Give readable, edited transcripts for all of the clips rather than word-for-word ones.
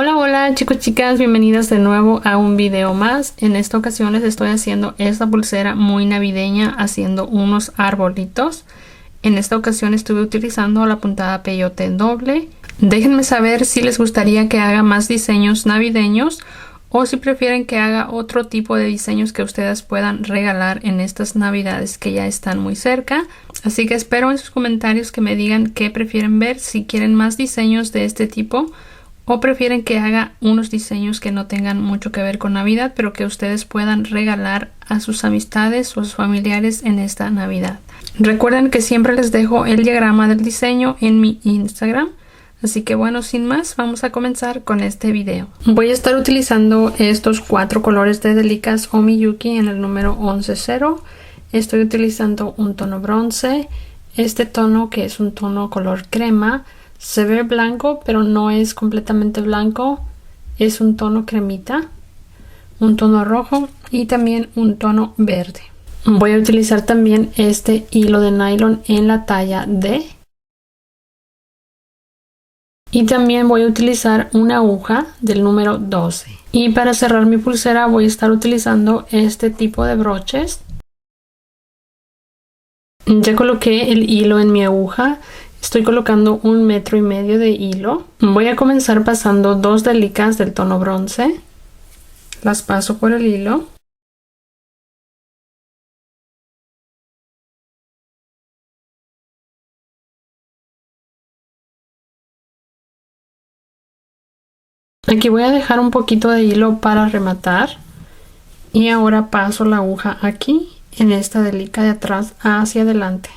Hola, hola chicos, chicas, bienvenidas de nuevo a un video más. En esta ocasión les estoy haciendo esta pulsera muy navideña, haciendo unos arbolitos. En esta ocasión estuve utilizando la puntada peyote doble. Déjenme saber si les gustaría que haga más diseños navideños o si prefieren que haga otro tipo de diseños que ustedes puedan regalar en estas navidades que ya están muy cerca. Así que espero en sus comentarios que me digan qué prefieren ver, si quieren más diseños de este tipo o prefieren que haga unos diseños que no tengan mucho que ver con Navidad, pero que ustedes puedan regalar a sus amistades o a sus familiares en esta Navidad. Recuerden que siempre les dejo el diagrama del diseño en mi Instagram. Así que bueno, sin más, vamos a comenzar con este video. Voy a estar utilizando estos 4 colores de Delikas o Miyuki en el número 110. Estoy utilizando un tono bronce, este tono que es un tono color crema. Se ve blanco, pero no es completamente blanco. Es un tono cremita, un tono rojo y también un tono verde. Voy a utilizar también este hilo de nylon en la talla D. Y también voy a utilizar una aguja del número 12. Y para cerrar mi pulsera voy a estar utilizando este tipo de broches. Ya coloqué el hilo en mi aguja. Estoy colocando 1,5 metros de hilo. Voy a comenzar pasando 2 Delikas del tono bronce. Las paso por el hilo. Aquí voy a dejar un poquito de hilo para rematar. Y ahora paso la aguja aquí, en esta Delika de atrás hacia adelante.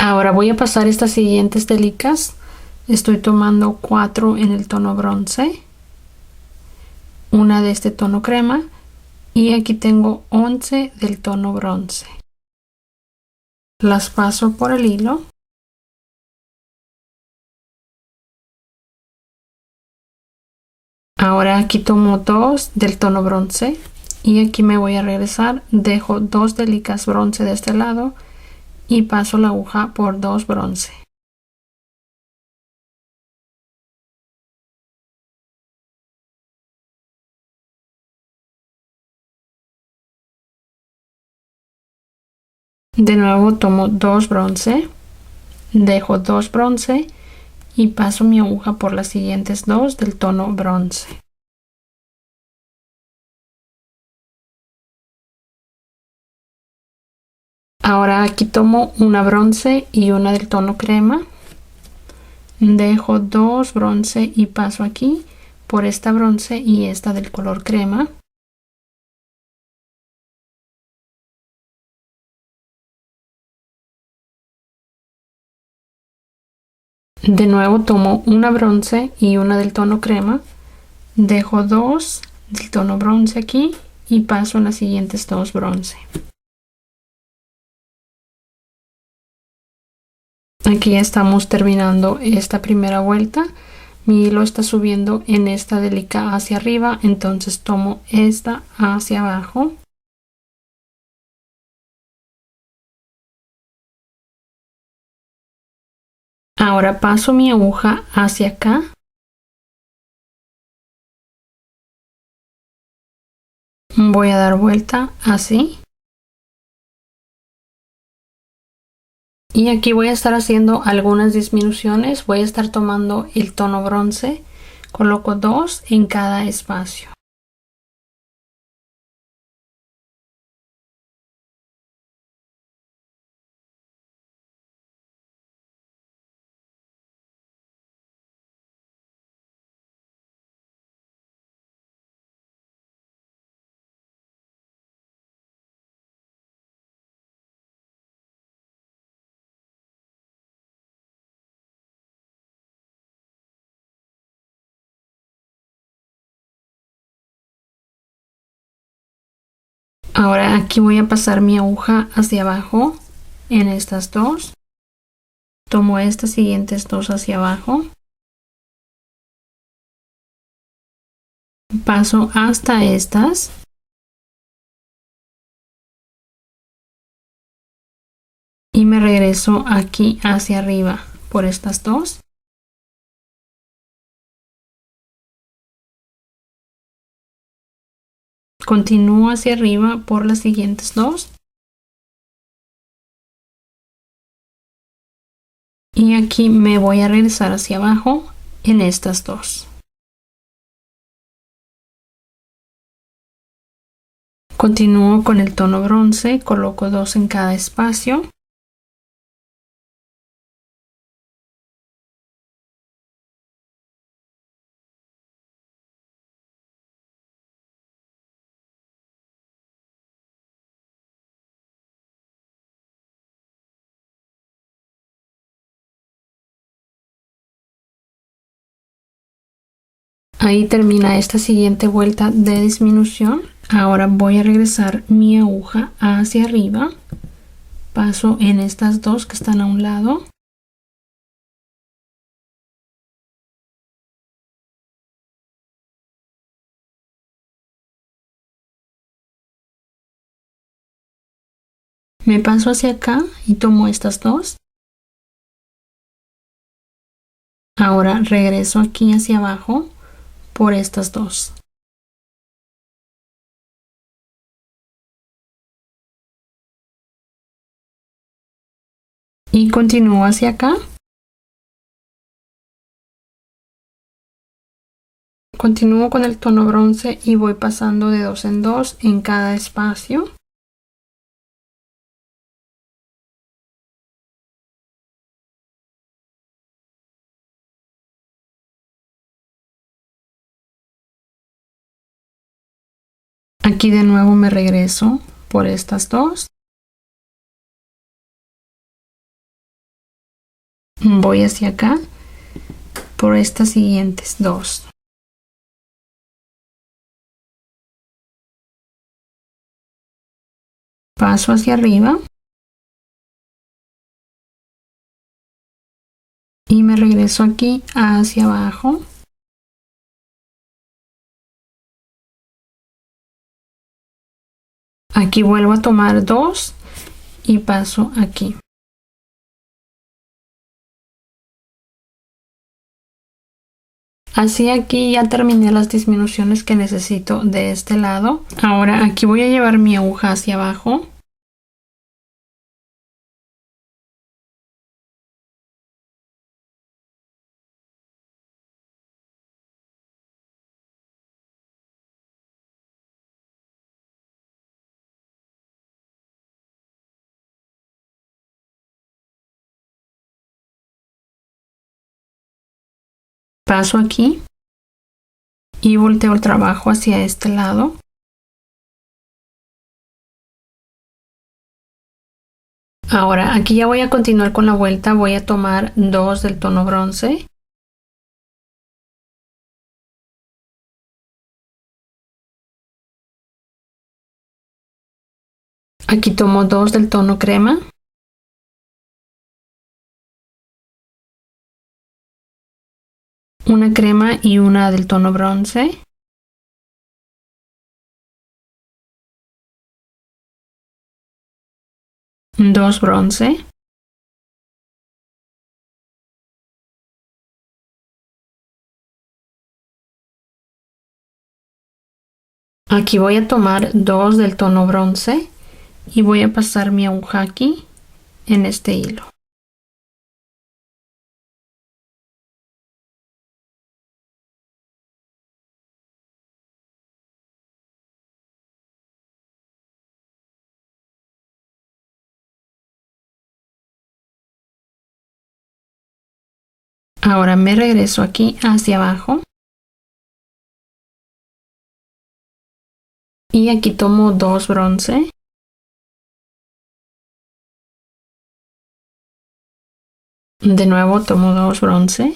Ahora voy a pasar estas siguientes Delikas. Estoy tomando 4 en el tono bronce, una de este tono crema y aquí tengo 11 del tono bronce. Las paso por el hilo. Ahora aquí tomo 2 del tono bronce y aquí me voy a regresar. Dejo 2 Delikas bronce de este lado y paso la aguja por 2 bronce. De nuevo tomo 2 bronce, dejo 2 bronce y paso mi aguja por las siguientes 2 del tono bronce. Ahora aquí tomo una bronce y una del tono crema. Dejo 2 bronce y paso aquí por esta bronce y esta del color crema. De nuevo tomo una bronce y una del tono crema. Dejo 2 del tono bronce aquí y paso en las siguientes 2 bronce. Aquí ya estamos terminando esta primera vuelta. Mi hilo está subiendo en esta Delika hacia arriba, entonces tomo esta hacia abajo. Ahora paso mi aguja hacia acá. Voy a dar vuelta así. Y aquí voy a estar haciendo algunas disminuciones. Voy a estar tomando el tono bronce. Coloco 2 en cada espacio. Ahora aquí voy a pasar mi aguja hacia abajo en estas 2. Tomo estas siguientes 2 hacia abajo. Paso hasta estas. y me regreso aquí hacia arriba por estas dos. Continúo hacia arriba por las siguientes dos. Y aquí me voy a regresar hacia abajo en estas dos. Continúo con el tono bronce, coloco dos en cada espacio. Ahí termina esta siguiente vuelta de disminución. Ahora voy a regresar mi aguja hacia arriba. Paso en estas dos que están a un lado. Me paso hacia acá y tomo estas dos. Ahora regreso aquí hacia abajo por estas dos. Y continúo hacia acá. Continúo con el tono bronce y voy pasando de dos en dos en cada espacio. Aquí de nuevo me regreso por estas dos. Voy hacia acá por estas siguientes dos. Paso hacia arriba. Y me regreso aquí hacia abajo. Aquí vuelvo a tomar dos y paso aquí. Así aquí ya terminé las disminuciones que necesito de este lado. Ahora aquí voy a llevar mi aguja hacia abajo. Paso aquí y volteo el trabajo hacia este lado. Ahora aquí ya voy a continuar con la vuelta. Voy a tomar dos del tono bronce. Aquí tomo dos del tono crema. Una crema y una del tono bronce. Dos bronce. Aquí voy a tomar dos del tono bronce y voy a pasar mi aguja aquí en este hilo. Ahora me regreso aquí hacia abajo y aquí tomo dos bronce. De nuevo tomo dos bronce.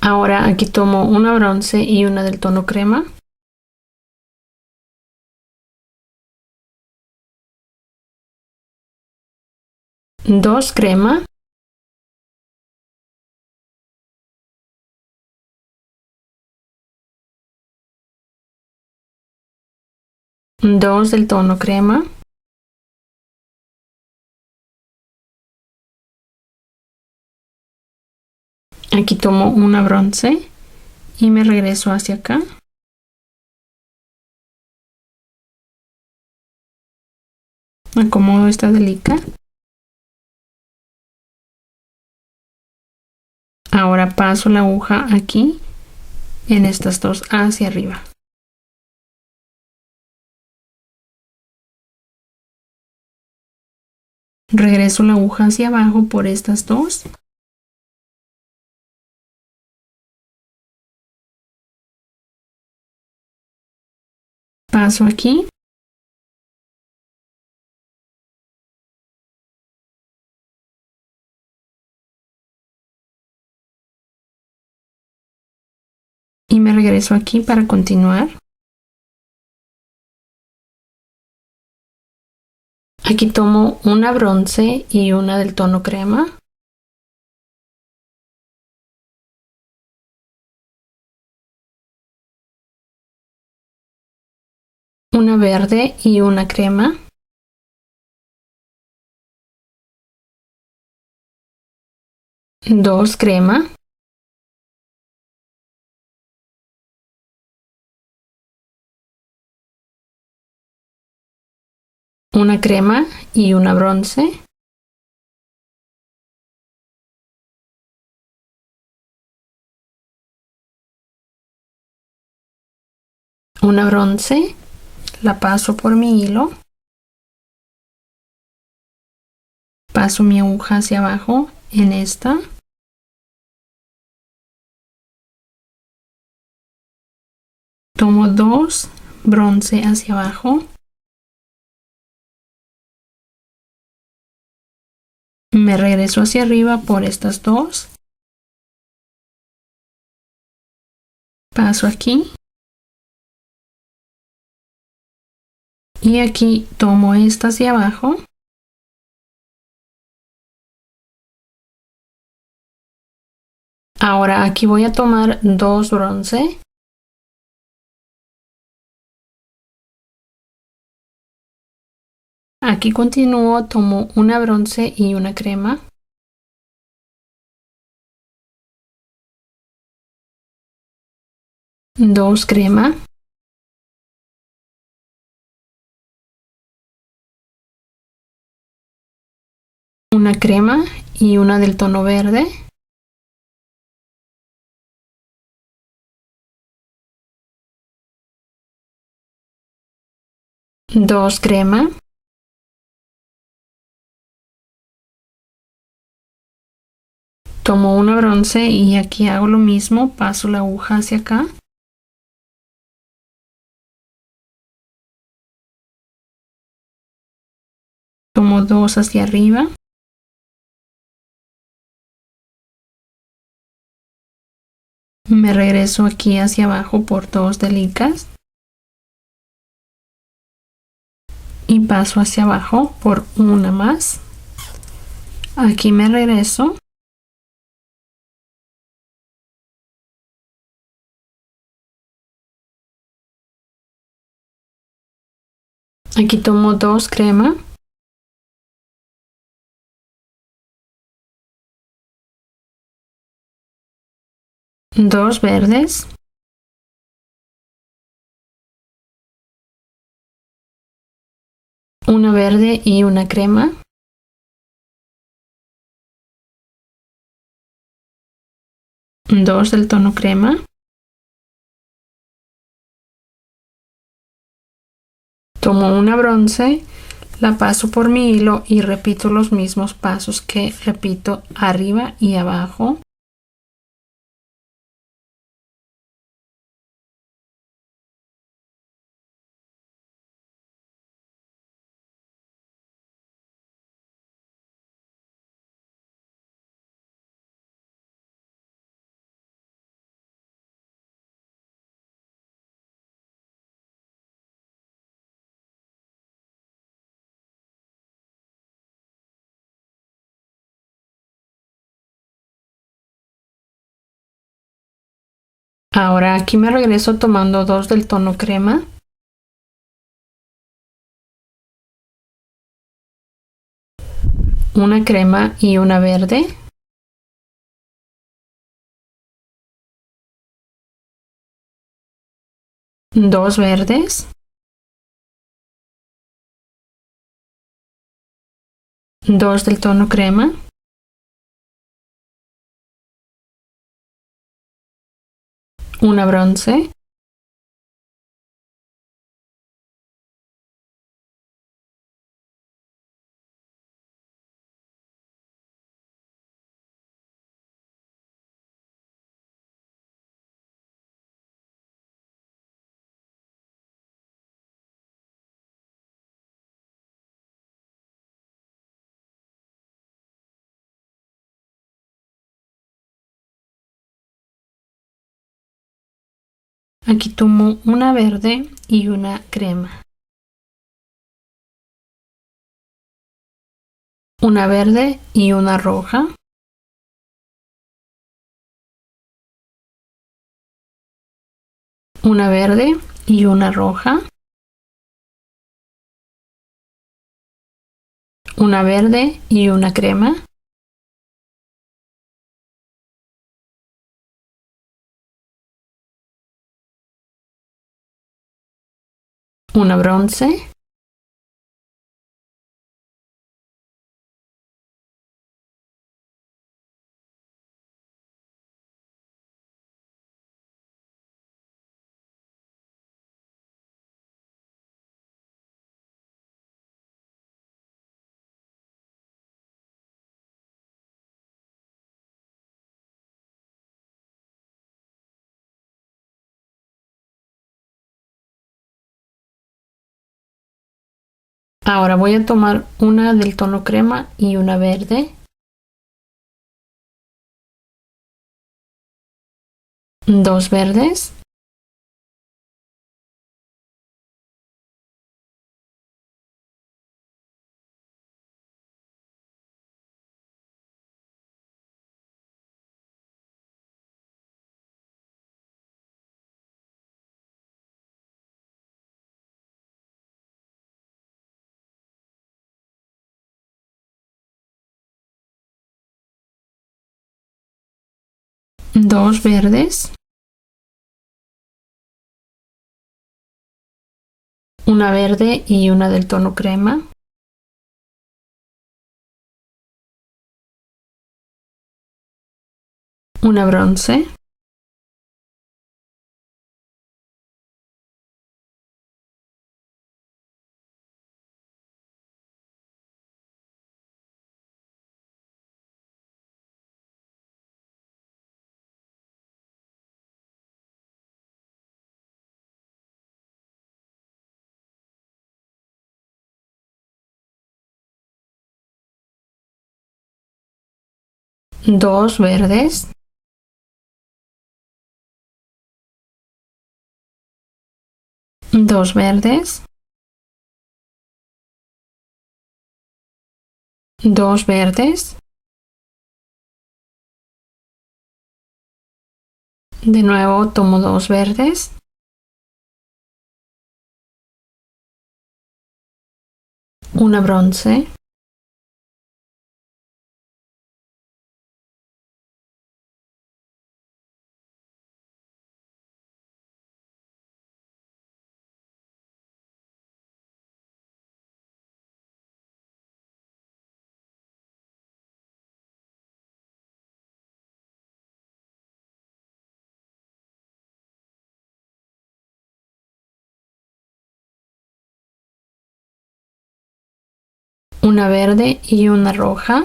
Ahora aquí tomo una bronce y una del tono crema. Dos crema. 2 del tono crema, aquí tomo una bronce y me regreso hacia acá. Acomodo esta delica. Ahora paso la aguja aquí en estas dos hacia arriba. Regreso la aguja hacia abajo por estas dos. Paso aquí. Y me regreso aquí para continuar. Aquí tomo una bronce y una del tono crema. Una verde y una crema. Dos crema. Una crema y una bronce. Una bronce, la paso por mi hilo. Paso mi aguja hacia abajo en esta. Tomo dos bronce hacia abajo. Me regreso hacia arriba por estas dos. Paso aquí. Y aquí tomo esta hacia abajo. Ahora aquí voy a tomar dos bronce. Aquí continúo, tomo una bronce y una crema. Dos crema. Una crema y una del tono verde. Dos crema. Tomo una bronce y aquí hago lo mismo, paso la aguja hacia acá. Tomo dos hacia arriba. Me regreso aquí hacia abajo por dos delicas. Y paso hacia abajo por una más. Aquí me regreso. Aquí tomo dos crema. Dos verdes. Una verde y una crema. Dos del tono crema. Tomo una bronce, la paso por mi hilo y repito los mismos pasos que repito arriba y abajo. Ahora aquí me regreso tomando dos del tono crema. una crema y una verde. Dos verdes. Dos del tono crema. Una bronce. Aquí tomo una verde y una crema. Una verde y una roja. Una verde y una roja. Una verde y una crema. Una bronce. Ahora voy a tomar una del tono crema y una verde. Dos verdes. Dos verdes. Una verde y una del tono crema. Una bronce. Dos verdes. Dos verdes. Dos verdes. De nuevo tomo dos verdes. Una bronce. Una verde y una roja.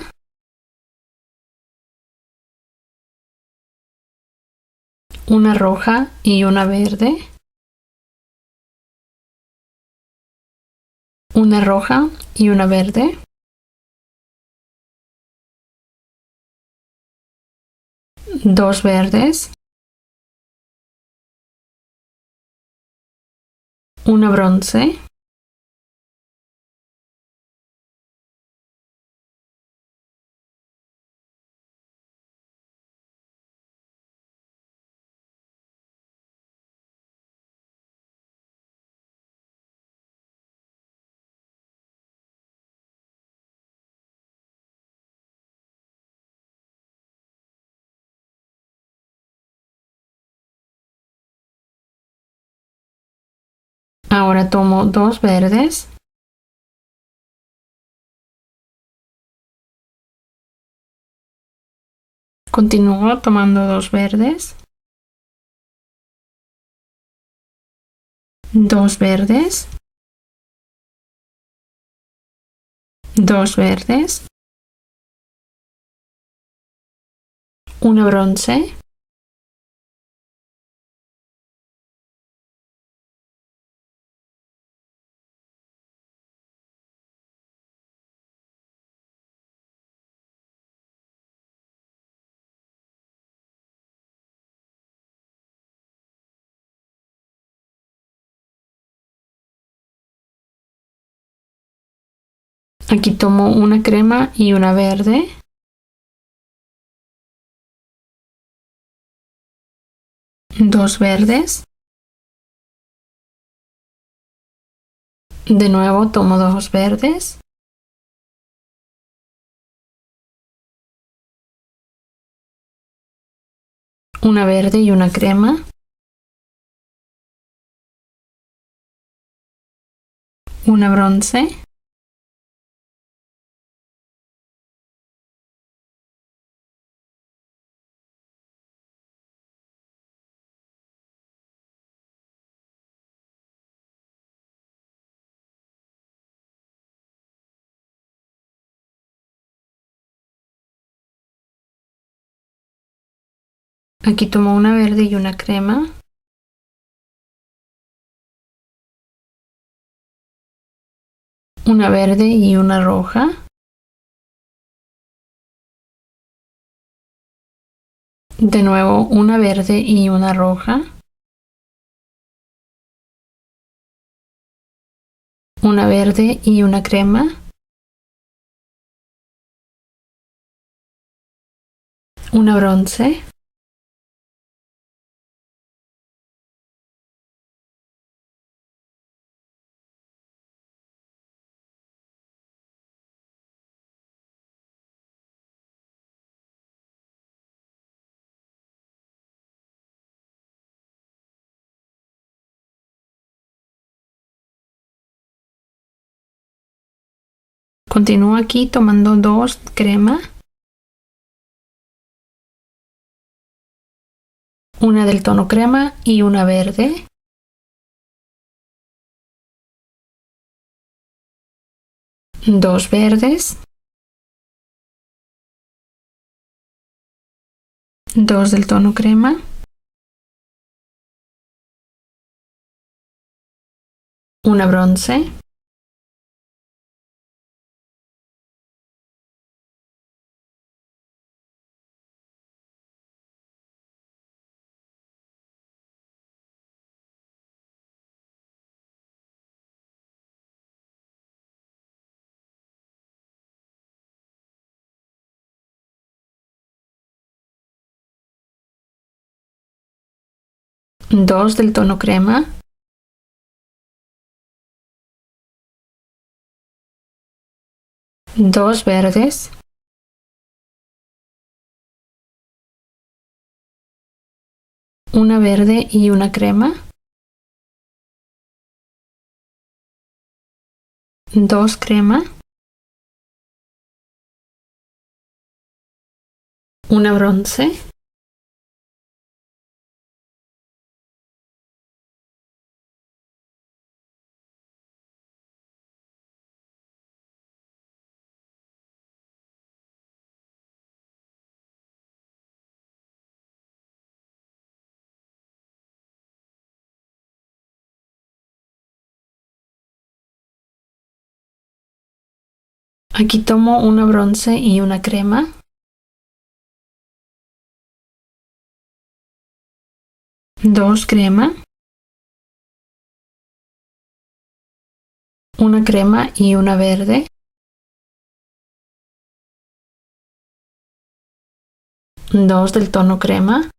Una roja y una verde. Una roja y una verde. Dos verdes. Una bronce. Ahora tomo 2 verdes. Continúo tomando 2 verdes. 2 verdes. 2 verdes. Una bronce. Aquí tomo una crema y una verde. Dos verdes. De nuevo tomo 2 verdes. Una verde y una crema. Una bronce. Aquí tomo una verde y una crema. Una verde y una roja. De nuevo una verde y una roja. Una verde y una crema. Una bronce. Continúo aquí tomando 2 crema. Una del tono crema y una verde. Dos verdes. Dos del tono crema. Una bronce. Dos del tono crema. Dos verdes. Una verde y una crema. Dos crema. Una bronce. Aquí tomo una bronce y una crema. Dos crema. Una crema y una verde. Dos del tono crema.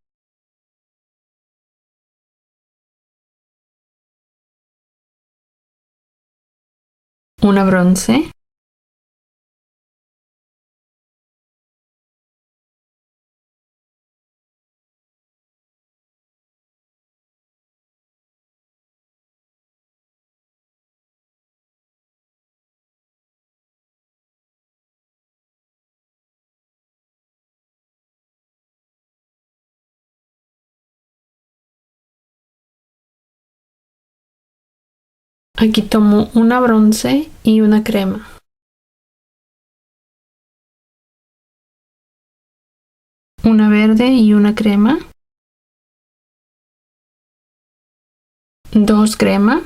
Una bronce. Aquí tomo una bronce y una crema. Una verde y una crema. Dos crema.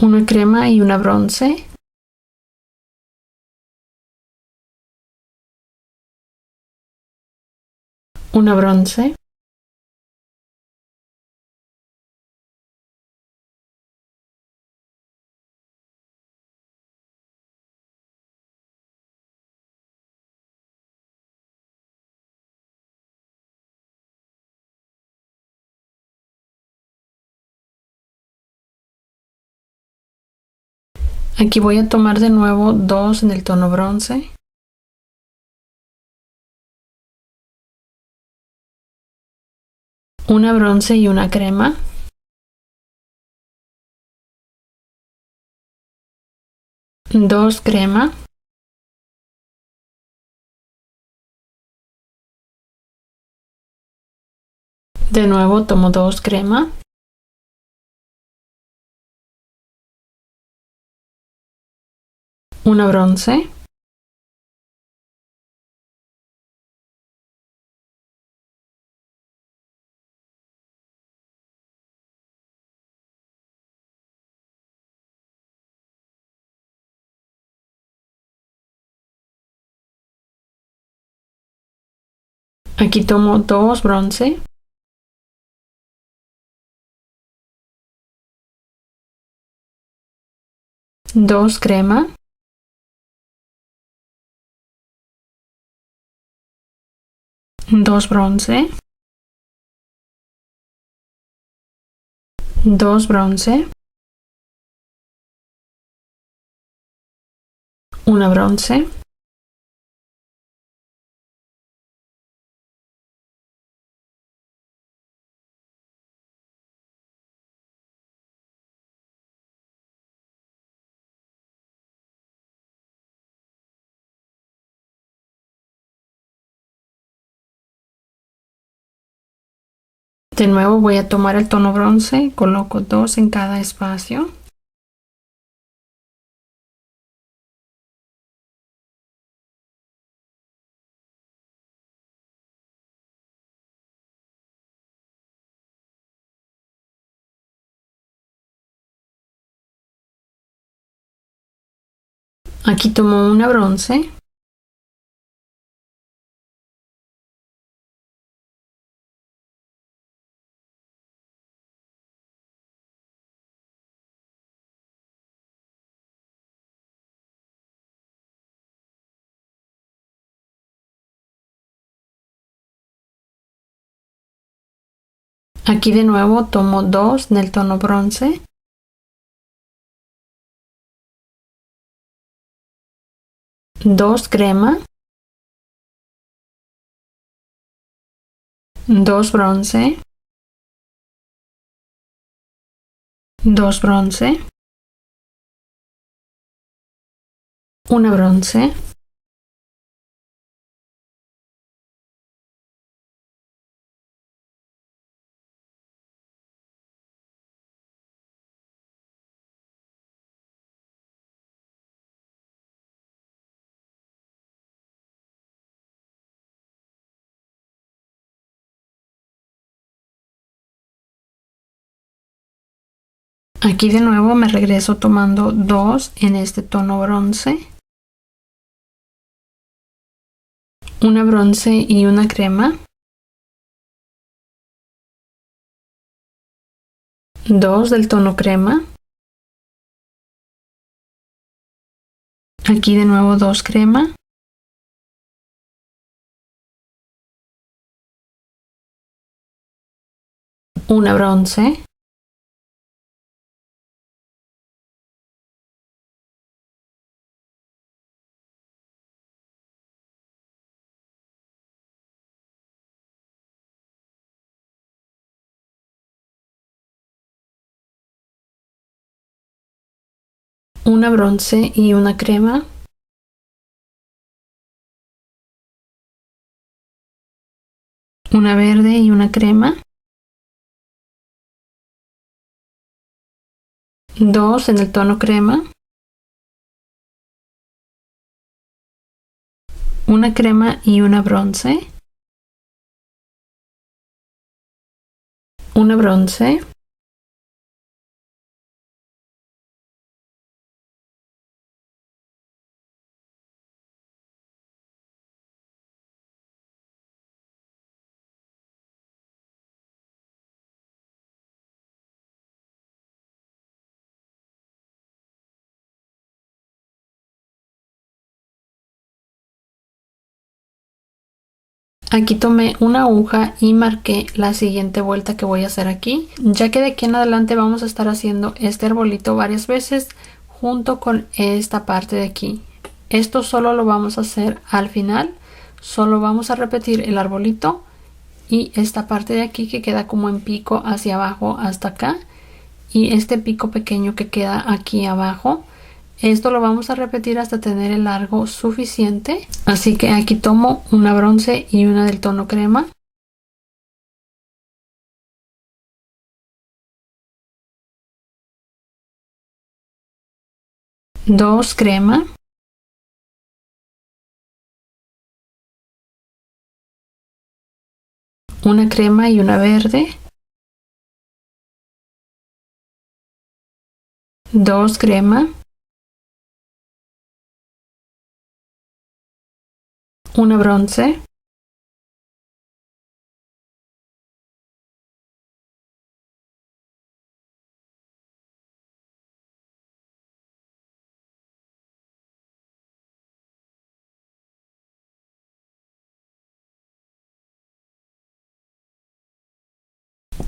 Una crema y una bronce. Una bronce. Aquí voy a tomar de nuevo dos en el tono bronce. Una bronce y una crema. Dos crema. De nuevo tomo dos crema. Una bronce. Aquí tomo dos bronce. Dos crema. Dos bronce. Dos bronce. Una bronce. De nuevo voy a tomar el tono bronce, coloco dos en cada espacio. Aquí tomo una bronce. Aquí de nuevo tomo dos en el tono bronce. Dos crema. Dos bronce. Dos bronce. Una bronce. Aquí de nuevo me regreso tomando dos en este tono bronce. Una bronce y una crema. Dos del tono crema. Aquí de nuevo dos crema. Una bronce. Una bronce y una crema. Una verde y una crema. 2 en el tono crema, una crema y una bronce, una bronce, aquí tomé una aguja y marqué la siguiente vuelta que voy a hacer aquí, ya que de aquí en adelante vamos a estar haciendo este arbolito varias veces junto con esta parte de aquí. Esto solo lo vamos a hacer al final, solo vamos a repetir el arbolito y esta parte de aquí que queda como en pico hacia abajo hasta acá y este pico pequeño que queda aquí abajo. Esto lo vamos a repetir hasta tener el largo suficiente. Así que aquí tomo una bronce y una del tono crema. Dos crema. Una crema y una verde. Dos crema. Una bronce.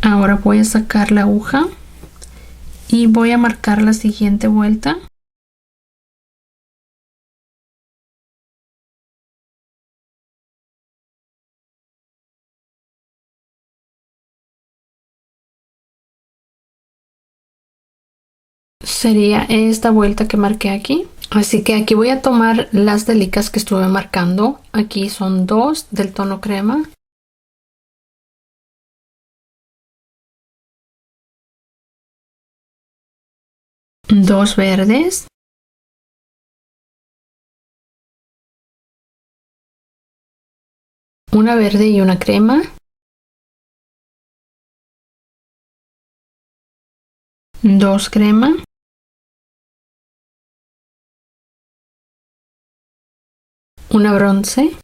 Ahora voy a sacar la aguja y voy a marcar la siguiente vuelta. Sería esta vuelta que marqué aquí. Así que aquí voy a tomar las delicas que estuve marcando. Aquí son dos del tono crema. Dos verdes. Una verde y una crema. Dos crema. Una bronce.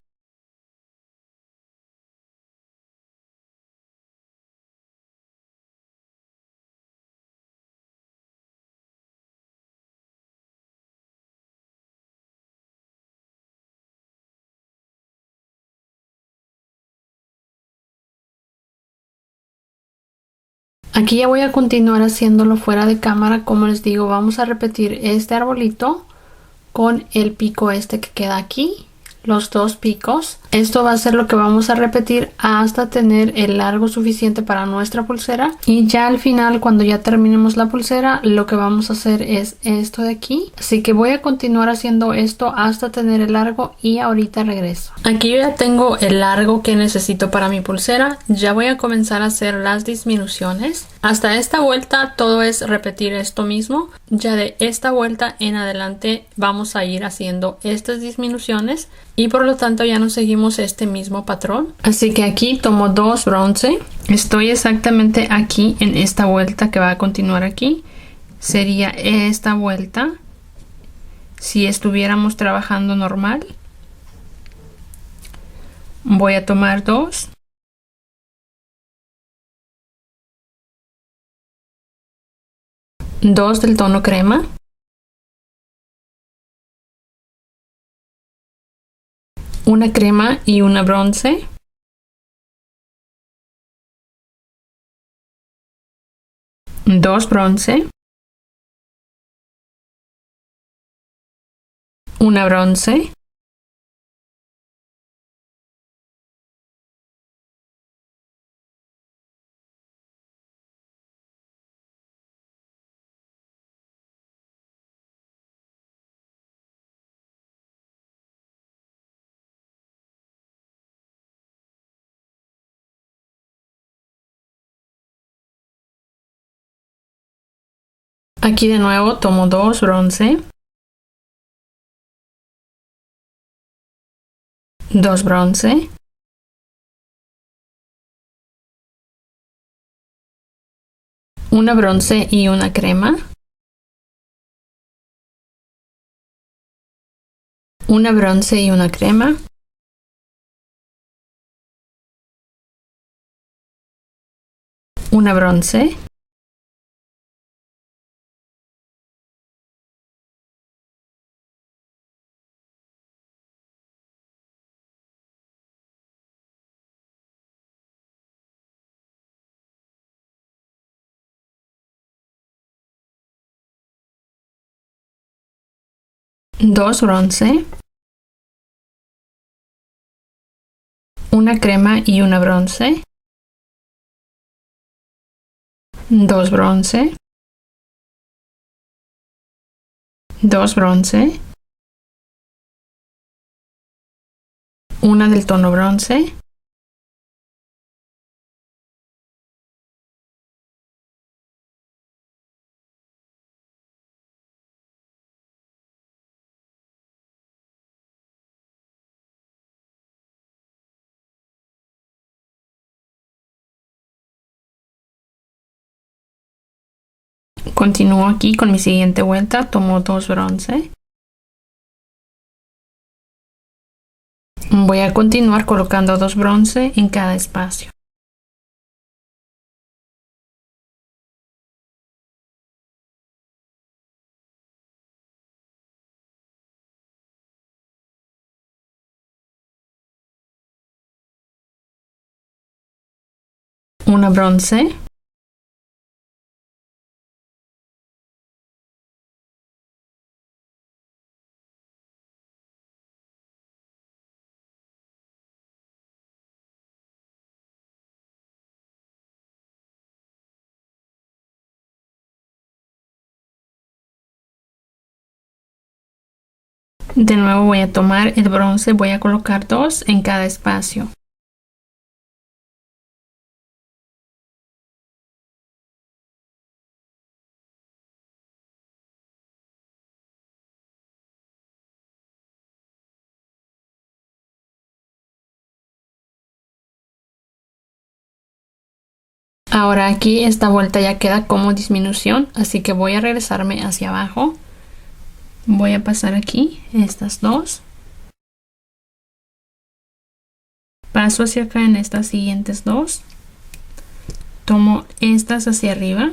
Aquí ya voy a continuar haciéndolo fuera de cámara. Como les digo, vamos a repetir este arbolito con el pico este que queda aquí, los dos picos. Esto va a ser lo que vamos a repetir hasta tener el largo suficiente para nuestra pulsera, y ya al final, cuando ya terminemos la pulsera, lo que vamos a hacer es esto de aquí. Así que voy a continuar haciendo esto hasta tener el largo y ahorita regreso. Aquí yo ya tengo el largo que necesito para mi pulsera. Ya voy a comenzar a hacer las disminuciones. Hasta esta vuelta todo es repetir esto mismo. Ya de esta vuelta en adelante vamos a ir haciendo estas disminuciones y por lo tanto ya no seguimos este mismo patrón. Así que aquí tomo dos bronce. Estoy exactamente aquí en esta vuelta que va a continuar aquí. Sería esta vuelta si estuviéramos trabajando normal. Voy a tomar dos. Dos del tono crema. Una crema y una bronce. Dos bronce. Una bronce. Aquí de nuevo tomo 2 bronce, 2 bronce, una bronce y una crema, una bronce y una crema, una bronce, dos bronce, una crema y una bronce, dos bronce, dos bronce, una del tono bronce, continúo aquí con mi siguiente vuelta, tomo 2 bronce. Voy a continuar colocando 2 bronce en cada espacio. Una bronce, de nuevo voy a tomar el bronce, voy a colocar 2 en cada espacio. Ahora aquí esta vuelta ya queda como disminución, así que voy a regresarme hacia abajo. Voy a pasar aquí estas dos. Paso hacia acá en estas siguientes dos. Tomo estas hacia arriba.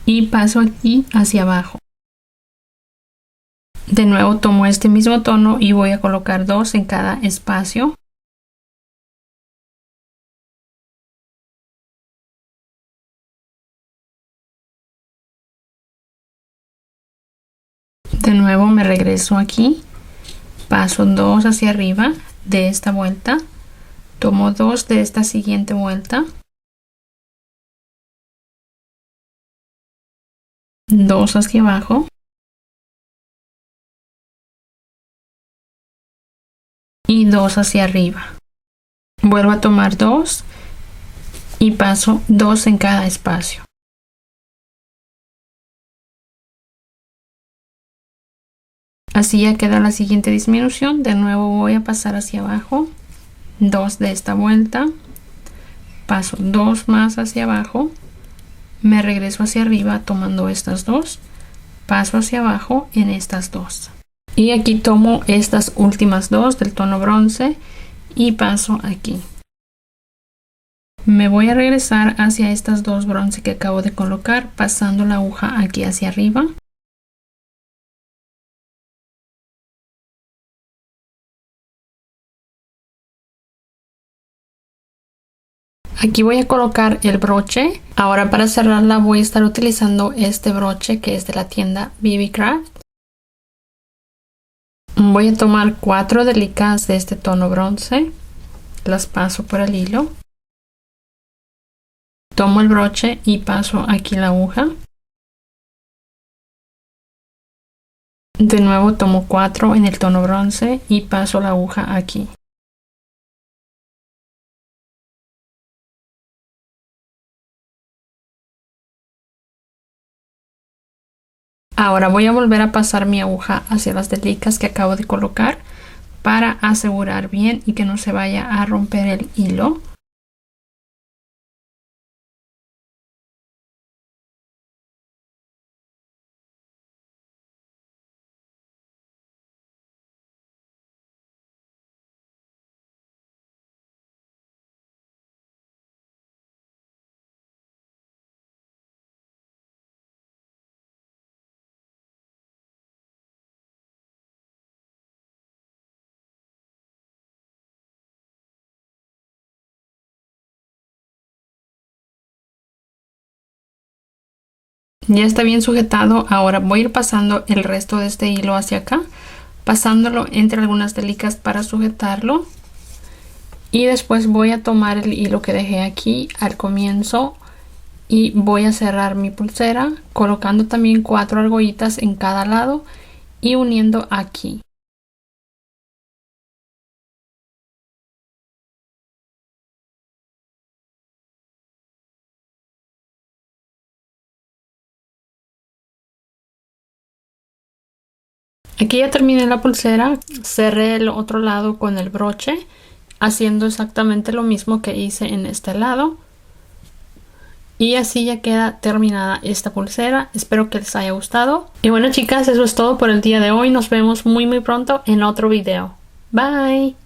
Y paso aquí hacia abajo. De nuevo tomo este mismo tono y voy a colocar 2 en cada espacio. De nuevo me regreso aquí, paso 2 hacia arriba de esta vuelta, tomo 2 de esta siguiente vuelta, 2 hacia abajo y 2 hacia arriba. Vuelvo a tomar 2 y paso 2 en cada espacio. Así ya queda la siguiente disminución. De nuevo voy a pasar hacia abajo, 2 de esta vuelta, paso 2 más hacia abajo, me regreso hacia arriba tomando estas 2, paso hacia abajo en estas 2. Y aquí tomo estas últimas 2 del tono bronce y paso aquí. Me voy a regresar hacia estas 2 bronce que acabo de colocar, pasando la aguja aquí hacia arriba. Aquí voy a colocar el broche. Ahora para cerrarla voy a estar utilizando este broche que es de la tienda BB Craft. Voy a tomar 4 delicas de este tono bronce. Las paso por el hilo. Tomo el broche y paso aquí la aguja. De nuevo tomo 4 en el tono bronce y paso la aguja aquí. Ahora voy a volver a pasar mi aguja hacia las delicas que acabo de colocar para asegurar bien y que no se vaya a romper el hilo. Ya está bien sujetado. Ahora voy a ir pasando el resto de este hilo hacia acá, pasándolo entre algunas delicas para sujetarlo. Y después voy a tomar el hilo que dejé aquí al comienzo y voy a cerrar mi pulsera colocando también 4 argollitas en cada lado y uniendo aquí. Aquí ya terminé la pulsera, cerré el otro lado con el broche, haciendo exactamente lo mismo que hice en este lado. Y así ya queda terminada esta pulsera. Espero que les haya gustado. Y bueno, chicas, eso es todo por el día de hoy. Nos vemos muy pronto en otro video. Bye.